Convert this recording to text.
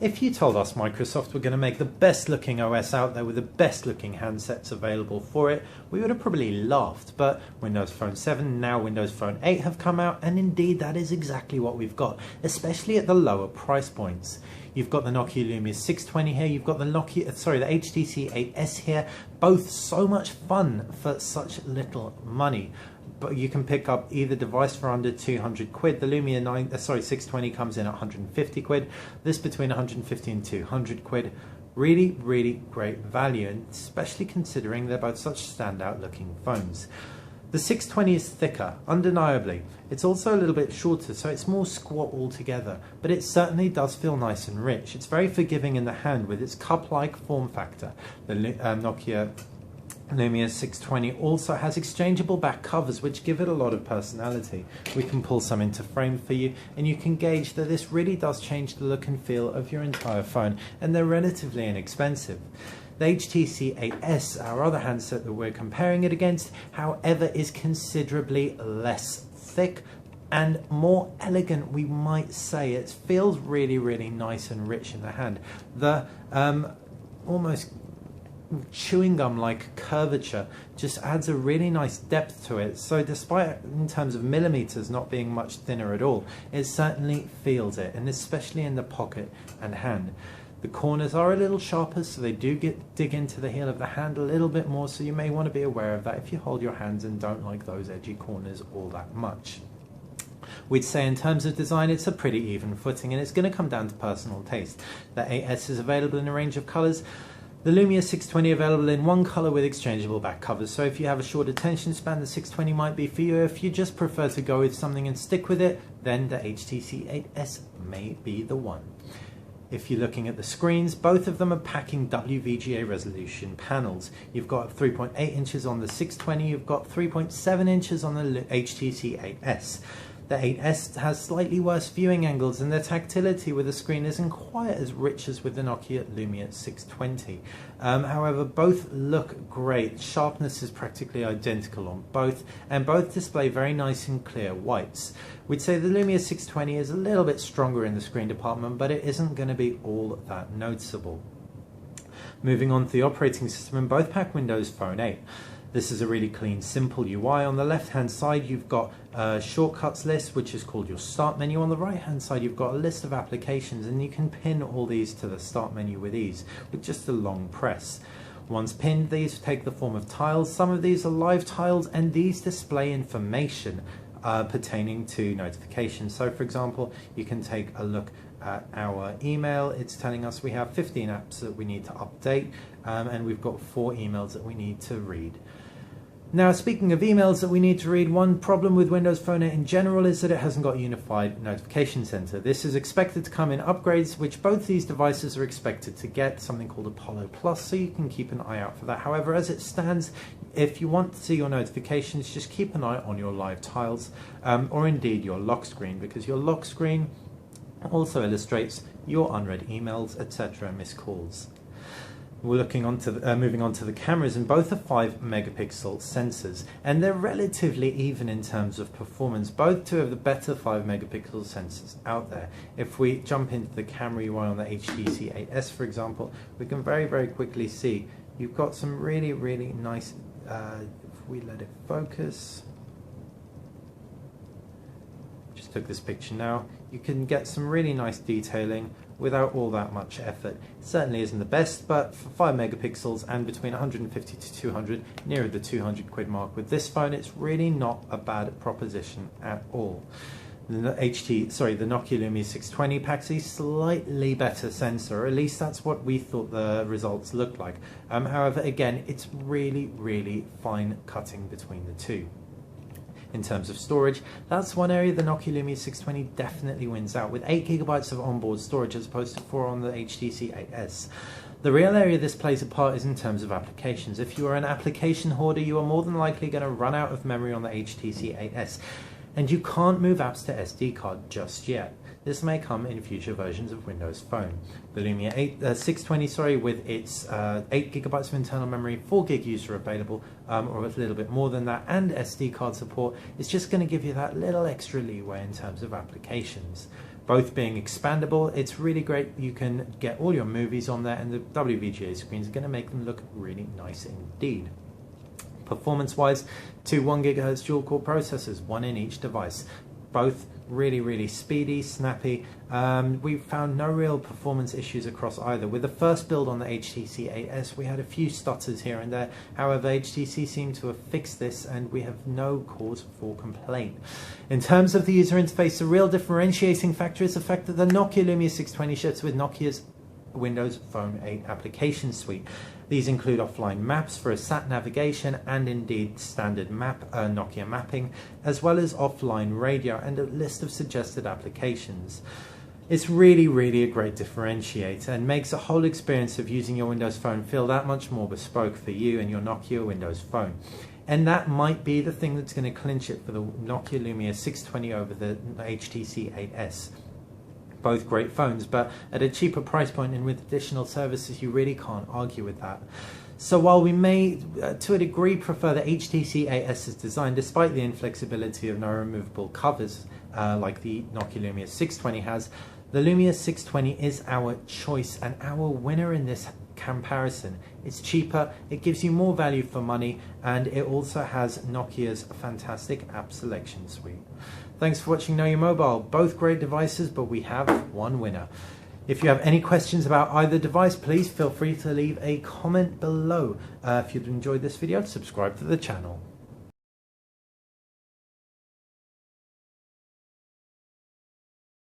If you told us Microsoft were going to make the best looking OS out there with the best looking handsets available for it, we would have probably laughed. But Windows Phone 7, now Windows Phone 8 have come out, and indeed that is exactly what we've got, especially at the lower price points. You've got the Nokia Lumia 620 here, you've got the HTC 8S here, both so much fun for such little money. But you can pick up either device for under 200 quid. The Lumia 620 comes in at 150 quid, this between 150 and 200 quid. Really, really great value, and especially considering they're both such standout looking phones. The 620 is thicker, undeniably. It's also a little bit shorter, so it's more squat altogether, but it certainly does feel nice and rich. It's very forgiving in the hand with its cup-like form factor. The Nokia Lumia 620 also has exchangeable back covers which give it a lot of personality. We can pull some into frame for you, and you can gauge that this really does change the look and feel of your entire phone, and they're relatively inexpensive. The HTC 8S, our other handset that we're comparing it against, however, is considerably less thick and more elegant, we might say. It feels really, really nice and rich in the hand. The almost chewing gum like curvature just adds a really nice depth to it, so despite in terms of millimeters not being much thinner at all, it certainly feels it, and especially in the pocket and hand. The corners are a little sharper, so they do dig into the heel of the hand a little bit more, so you may want to be aware of that if you hold your hands and don't like those edgy corners all that much. We'd say in terms of design it's a pretty even footing, and it's going to come down to personal taste. The 8S is available in a range of colours. The Lumia 620 available in one colour with exchangeable back covers, so if you have a short attention span, the 620 might be for you. If you just prefer to go with something and stick with it, then the HTC 8S may be the one. If you're looking at the screens, both of them are packing WVGA resolution panels. You've got 3.8 inches on the 620, you've got 3.7 inches on the HTC 8S. The 8S has slightly worse viewing angles, and the tactility with the screen isn't quite as rich as with the Nokia Lumia 620. However, both look great. Sharpness is practically identical on both, and both display very nice and clear whites. We'd say the Lumia 620 is a little bit stronger in the screen department, but it isn't going to be all that noticeable. Moving on to the operating system, and both pack Windows Phone 8. This is a really clean, simple UI. On the left-hand side, you've got a shortcuts list, which is called your start menu. On the right-hand side, you've got a list of applications, and you can pin all these to the start menu with ease with just a long press. Once pinned, these take the form of tiles. Some of these are live tiles, and these display information pertaining to notifications. So, for example, you can take a look at our email. It's telling us we have 15 apps that we need to update, and we've got 4 emails that we need to read. Now, speaking of emails that we need to read, one problem with Windows Phone 8 in general is that it hasn't got a unified notification center. This is expected to come in upgrades, which both these devices are expected to get, something called Apollo Plus, so you can keep an eye out for that. However, as it stands, if you want to see your notifications, just keep an eye on your live tiles, or indeed your lock screen, because your lock screen also illustrates your unread emails, etc., and missed calls. We're moving on to the cameras, and both are 5 megapixel sensors, and they're relatively even in terms of performance. Both two of the better 5 megapixel sensors out there. If we jump into the camera UI on the HTC 8S, for example, we can very, very quickly see you've got some really, really nice, if we let it focus, just took this picture now, you can get some really nice detailing without all that much effort. It certainly isn't the best, but for 5 megapixels and between 150 to 200, nearer the 200 quid mark with this phone, it's really not a bad proposition at all. The Nokia Lumia 620 packs a slightly better sensor, or at least that's what we thought the results looked like. However, again, it's really, really fine cutting between the two. In terms of storage, that's one area the Nokia Lumia 620 definitely wins out, with 8 GB of onboard storage as opposed to 4 on the HTC 8S. The real area this plays a part is in terms of applications. If you are an application hoarder, you are more than likely going to run out of memory on the HTC 8S, and you can't move apps to SD card just yet. This may come in future versions of Windows Phone. The Lumia 620 with its 8GB of internal memory, 4GB user available, or a little bit more than that, and SD card support, is just going to give you that little extra leeway in terms of applications. Both being expandable, it's really great. You can get all your movies on there, and the WVGA screens are going to make them look really nice indeed. Performance-wise, two 1 GHz dual-core processors, one in each device. Both really speedy, snappy. We found no real performance issues across either. With the first build on the HTC 8S, we had a few stutters here and there. However, HTC seemed to have fixed this, and we have no cause for complaint. In terms of the user interface, the real differentiating factor is the fact that the Nokia Lumia 620 ships with Nokia's Windows Phone 8 application suite. These include offline maps for a sat navigation and indeed standard Nokia mapping, as well as offline radio and a list of suggested applications. It's really a great differentiator and makes the whole experience of using your Windows Phone feel that much more bespoke for you and your Nokia Windows Phone. And that might be the thing that's going to clinch it for the Nokia Lumia 620 over the HTC 8S. Both great phones, but at a cheaper price point and with additional services, you really can't argue with that. So while we may, to a degree, prefer the HTC 8S's design, despite the inflexibility of no removable covers like the Nokia Lumia 620 has, the Lumia 620 is our choice and our winner in this comparison. It's cheaper, it gives you more value for money, and it also has Nokia's fantastic app selection suite. Thanks for watching Know Your Mobile. Both great devices, but we have one winner. If you have any questions about either device, please feel free to leave a comment below. If you've enjoyed this video, subscribe to the channel.